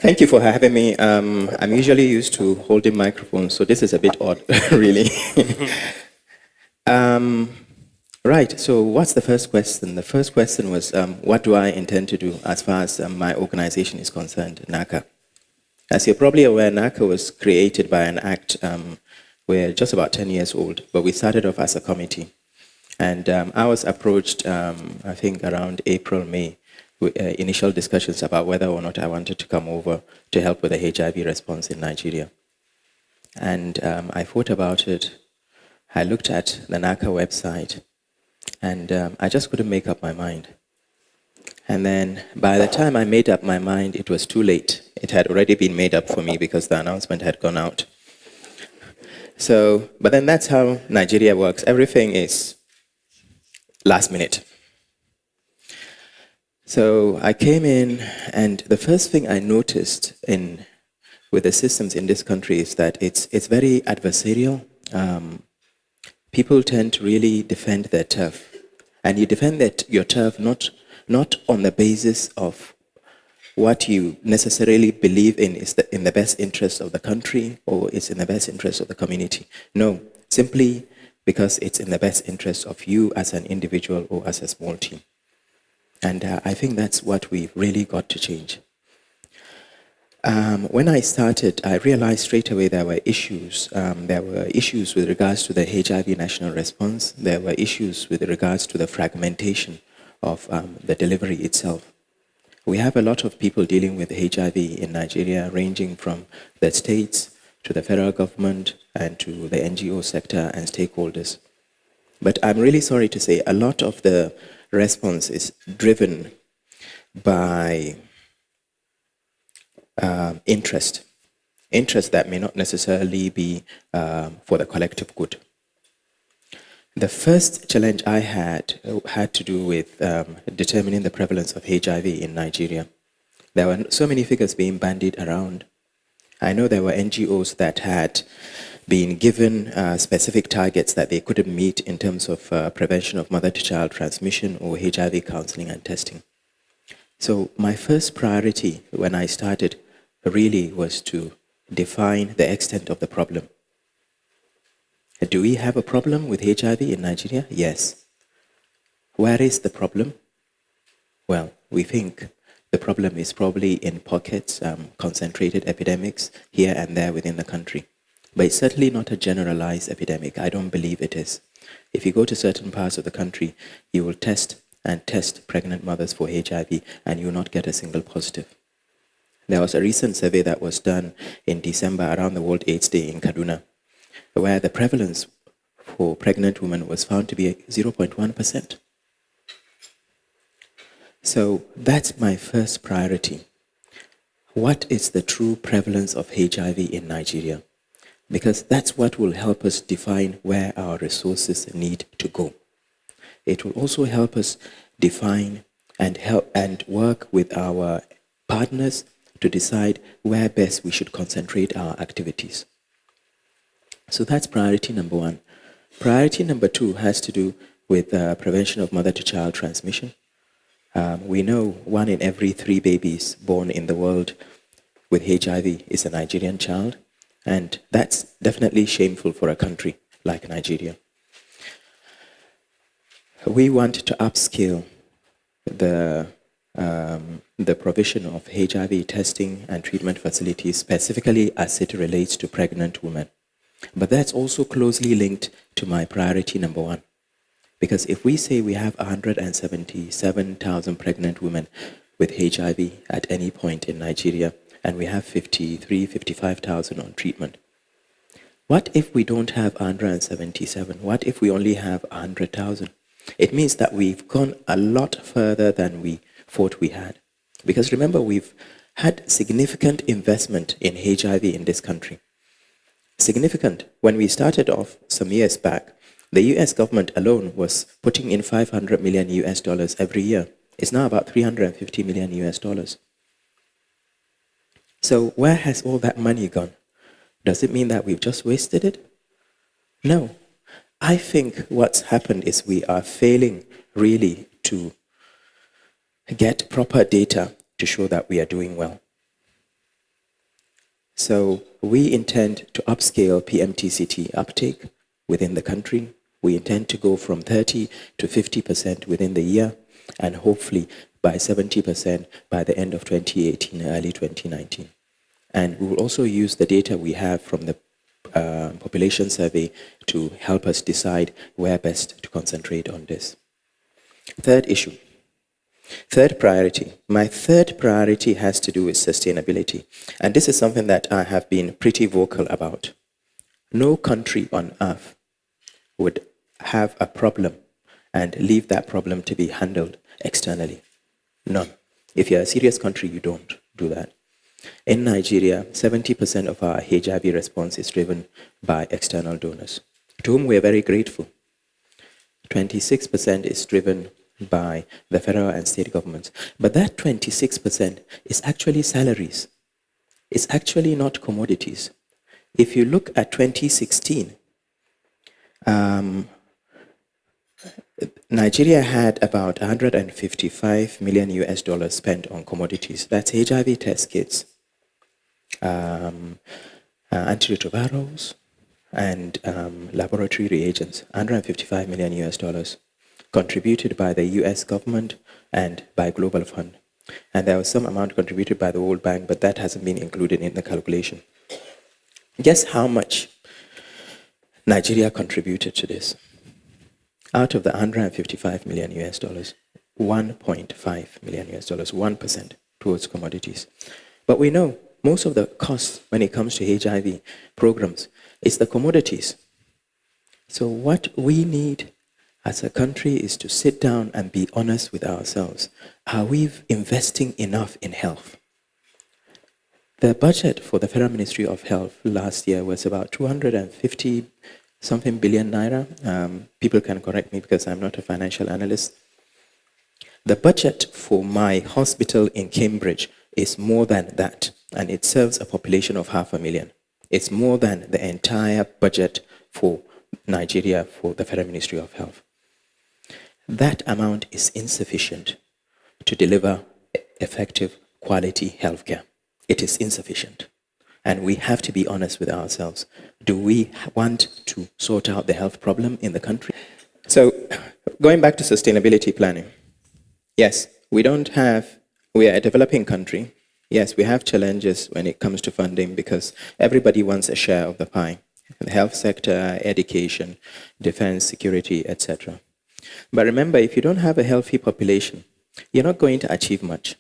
Thank you for having me. I'm usually used to holding microphones, so this is a bit odd, really. Right, so what's the first question? The first question was, what do I intend to do as far as my organization is concerned, NACA? As you're probably aware, NACA was created by an act. We're just about 10 years old, but we started off as a committee. And I was approached, I think, around April, May, with initial discussions about whether or not I wanted to come over to help with the HIV response in Nigeria. And I thought about it. I looked at the NACA website, and I just couldn't make up my mind. And then by the time I made up my mind, it was too late. It had already been made up for me because the announcement had gone out. So, but then that's how Nigeria works. Everything is last minute. So I came in, and the first thing I noticed with the systems in this country is that it's very adversarial. People tend to really defend their turf, and you defend your turf not on the basis of what you necessarily believe in is in the best interest of the country or it's in the best interest of the community. No, simply because it's in the best interest of you as an individual or as a small team. And I think that's what we've really got to change. When I started, I realized straight away there were issues. There were issues with regards to the HIV national response. There were issues with regards to the fragmentation of the delivery itself. We have a lot of people dealing with HIV in Nigeria, ranging from the states to the federal government and to the NGO sector and stakeholders. But I'm really sorry to say a lot of the response is driven by interest that may not necessarily be for the collective good. The first challenge I had to do with determining the prevalence of HIV in Nigeria. There were so many figures being bandied around. I know there were NGOs that had been given specific targets that they couldn't meet in terms of prevention of mother-to-child transmission or HIV counseling and testing. So my first priority when I started really was to define the extent of the problem. Do we have a problem with HIV in Nigeria? Yes. Where is the problem? Well, we think the problem is probably in pockets, concentrated epidemics here and there within the country. But it's certainly not a generalized epidemic. I don't believe it is. If you go to certain parts of the country, you will test pregnant mothers for HIV and you will not get a single positive. There was a recent survey that was done in December around the World AIDS Day in Kaduna, where the prevalence for pregnant women was found to be 0.1%. So that's my first priority. What is the true prevalence of HIV in Nigeria? Because that's what will help us define where our resources need to go. It will also help us define and work with our partners to decide where best we should concentrate our activities. So that's priority number one. Priority number two has to do with prevention of mother-to-child transmission. We know 1 in every 3 babies born in the world with HIV is a Nigerian child, and that's definitely shameful for a country like Nigeria. We want to upscale the provision of HIV testing and treatment facilities, specifically as it relates to pregnant women. But that's also closely linked to my priority number one. Because if we say we have 177,000 pregnant women with HIV at any point in Nigeria, and we have 55,000 on treatment, what if we don't have 177? What if we only have 100,000? It means that we've gone a lot further than we thought we had. Because remember, we've had significant investment in HIV in this country. Significant. When we started off some years back, the US government alone was putting in $500 million every year. It's now about $350 million. So where has all that money gone? Does it mean that we've just wasted it? No. I think what's happened is we are failing really to get proper data to show that we are doing well. So we intend to upscale PMTCT uptake within the country. We intend to go from 30 to 50% within the year, and hopefully by 70% by the end of 2018, early 2019. And we will also use the data we have from the population survey to help us decide where best to concentrate on this. Third issue. Third priority. My third priority has to do with sustainability. And this is something that I have been pretty vocal about. No country on earth would have a problem and leave that problem to be handled externally. None. If you're a serious country, you don't do that. In Nigeria, 70% of our HIV response is driven by external donors, to whom we are very grateful. 26% is driven by the federal and state governments. But that 26% is actually salaries. It's actually not commodities. If you look at 2016, Nigeria had about 155 million US dollars spent on commodities. That's HIV test kits, antiretrovirals, and laboratory reagents. 155 million US dollars contributed by the US government and by Global Fund. And there was some amount contributed by the World Bank, but that hasn't been included in the calculation. Guess how much Nigeria contributed to this? Out of the 155 million US dollars, 1.5 million US dollars, 1% towards commodities. But we know most of the costs when it comes to HIV programs is the commodities. So what we need as a country is to sit down and be honest with ourselves. Are we investing enough in health? The budget for the Federal Ministry of Health last year was about 250 something billion naira. People can correct me because I'm not a financial analyst. The budget for my hospital in Cambridge is more than that, and it serves a population of 500,000. It's more than the entire budget for Nigeria for the Federal Ministry of Health. That amount is insufficient to deliver effective quality healthcare. It is insufficient. And we have to be honest with ourselves. Do we want to sort out the health problem in the country? So, going back to sustainability planning. Yes, we are a developing country. Yes, we have challenges when it comes to funding because everybody wants a share of the pie. The health sector, education, defense, security, etc. But remember, if you don't have a healthy population, you're not going to achieve much.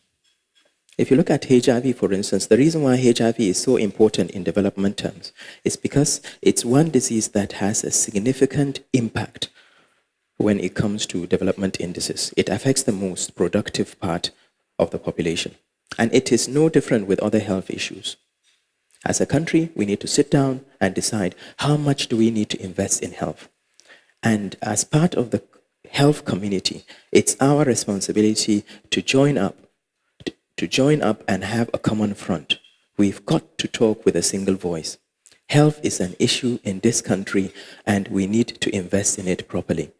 If you look at HIV, for instance, the reason why HIV is so important in development terms is because it's one disease that has a significant impact when it comes to development indices. It affects the most productive part of the population. And it is no different with other health issues. As a country, we need to sit down and decide how much do we need to invest in health. And as part of the health community, it's our responsibility to join up and have a common front. We've got to talk with a single voice. Health is an issue in this country, and we need to invest in it properly.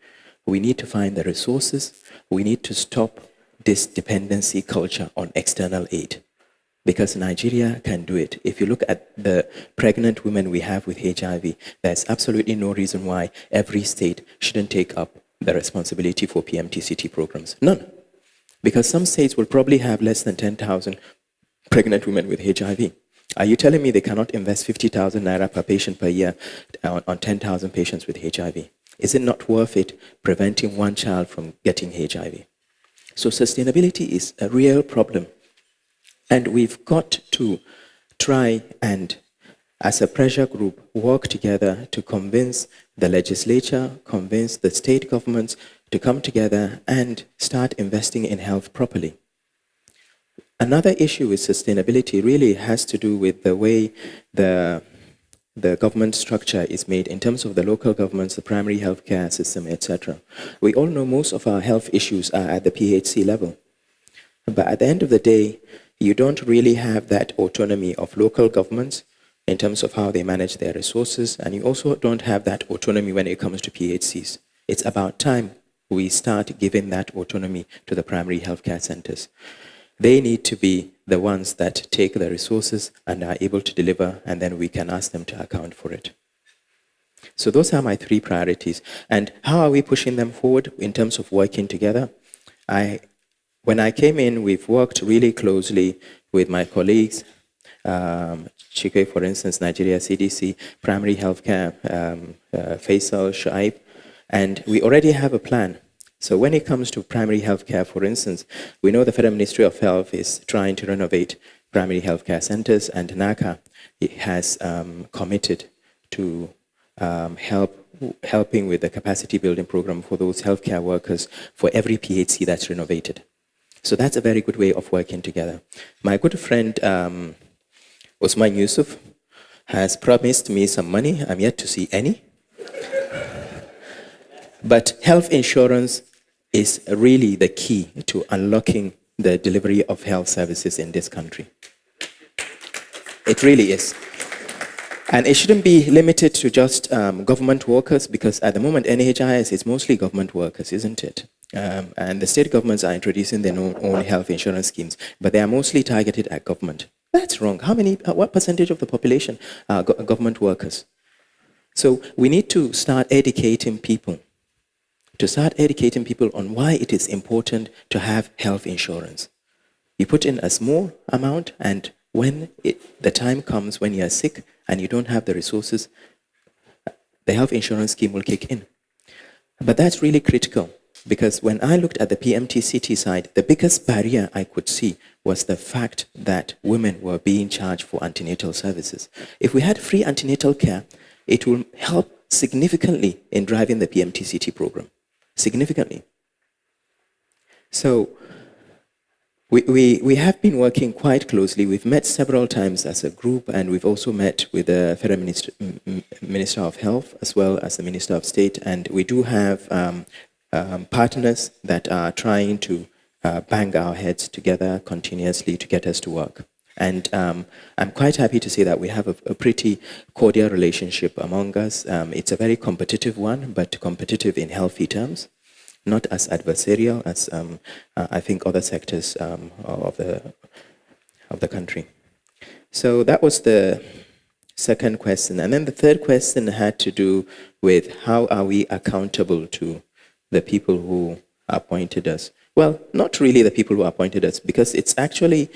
We need to find the resources. We need to stop this dependency culture on external aid, because Nigeria can do it. If you look at the pregnant women we have with HIV, there's absolutely no reason why every state shouldn't take up the responsibility for PMTCT programs. None. Because some states will probably have less than 10,000 pregnant women with HIV. Are you telling me they cannot invest 50,000 naira per patient per year on 10,000 patients with HIV? Is it not worth it preventing one child from getting HIV? So sustainability is a real problem. And we've got to try and, as a pressure group, work together to convince the legislature, convince the state governments to come together and start investing in health properly. Another issue with sustainability really has to do with the way the government structure is made in terms of the local governments, the primary healthcare system, etc. We all know most of our health issues are at the PHC level. But at the end of the day, you don't really have that autonomy of local governments in terms of how they manage their resources, and you also don't have that autonomy when it comes to PHCs. It's about time we start giving that autonomy to the primary healthcare centers. They need to be the ones that take the resources and are able to deliver, and then we can ask them to account for it. So those are my 3 priorities. And how are we pushing them forward in terms of working together? When I came in, we've worked really closely with my colleagues, Chike, for instance, Nigeria CDC, primary healthcare, Faisal, Shaib, and we already have a plan. So when it comes to primary healthcare, for instance, we know the Federal Ministry of Health is trying to renovate primary healthcare centers, and NACA has committed to helping with the capacity building program for those healthcare workers for every PHC that's renovated. So that's a very good way of working together. My good friend Osman Yusuf has promised me some money. I'm yet to see any. But health insurance is really the key to unlocking the delivery of health services in this country. It really is. And it shouldn't be limited to just government workers, because at the moment, NHIS is mostly government workers, isn't it? And the state governments are introducing their own health insurance schemes, but they are mostly targeted at government. That's wrong. What percentage of the population are government workers? So we need to start educating people, on why it is important to have health insurance. You put in a small amount, and when the time comes when you're sick and you don't have the resources, the health insurance scheme will kick in. But that's really critical, because when I looked at the PMTCT side, the biggest barrier I could see was the fact that women were being charged for antenatal services. If we had free antenatal care, it will help significantly in driving the PMTCT program. Significantly. So we have been working quite closely. We've met several times as a group, and we've also met with the Federal Minister of Health as well as the Minister of State, and we do have partners that are trying to bang our heads together continuously to get us to work. And I'm quite happy to say that we have a pretty cordial relationship among us. It's a very competitive one, but competitive in healthy terms, not as adversarial as I think other sectors of the country. So that was the second question. And then the third question had to do with how are we accountable to the people who appointed us? Well, not really the people who appointed us, because it's actually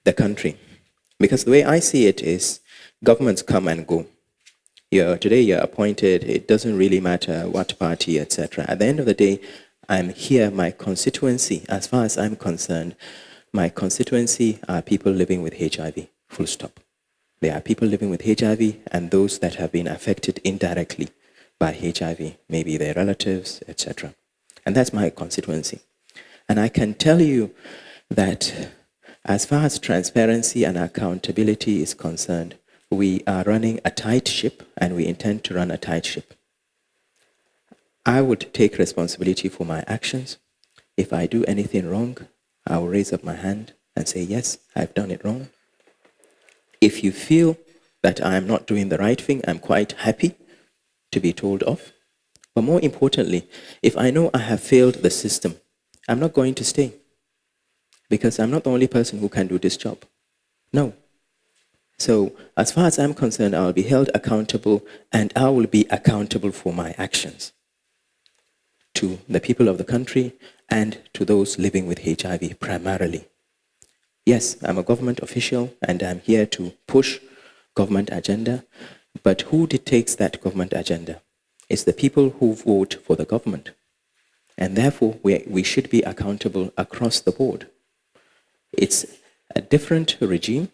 the country. Because the way I see it is, governments come and go. Today you're appointed, it doesn't really matter what party, etc. At the end of the day, I'm here, my constituency, as far as I'm concerned, my constituency are people living with HIV, full stop. There are people living with HIV and those that have been affected indirectly by HIV, maybe their relatives, etc. And that's my constituency. And I can tell you that as far as transparency and accountability is concerned, we are running a tight ship, and we intend to run a tight ship. I would take responsibility for my actions. If I do anything wrong, I will raise up my hand and say, yes, I've done it wrong. If you feel that I am not doing the right thing, I'm quite happy to be told off. But more importantly, if I know I have failed the system, I'm not going to stay, because I'm not the only person who can do this job. No. So as far as I'm concerned, I'll be held accountable, and I will be accountable for my actions to the people of the country and to those living with HIV primarily. Yes, I'm a government official, and I'm here to push government agenda, but who dictates that government agenda? It's the people who vote for the government. And therefore, we should be accountable across the board. It's a different regime.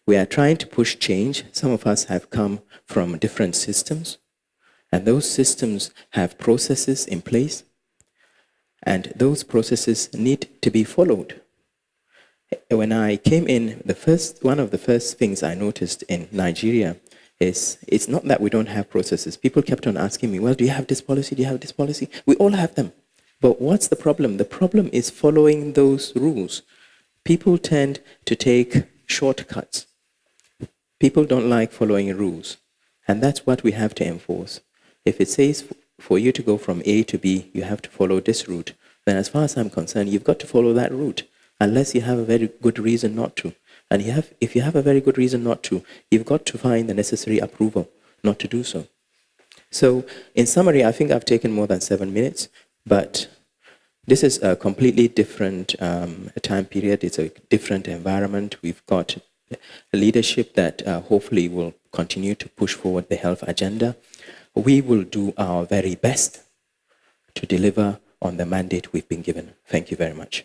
We are trying to push change. Some of us have come from different systems, and those systems have processes in place, and those processes need to be followed. When I came in, one of the first things I noticed in Nigeria is it's not that we don't have processes. People kept on asking me, well, do you have this policy? Do you have this policy? We all have them. But what's the problem? The problem is following those rules. People tend to take shortcuts. People don't like following rules. And that's what we have to enforce. If it says for you to go from A to B, you have to follow this route, then as far as I'm concerned, you've got to follow that route. unless you have a very good reason not to. And if you have a very good reason not to, you've got to find the necessary approval not to do so. So, in summary, I think I've taken more than 7 minutes, but this is a completely different time period. It's a different environment. We've got a leadership that hopefully will continue to push forward the health agenda. We will do our very best to deliver on the mandate we've been given. Thank you very much.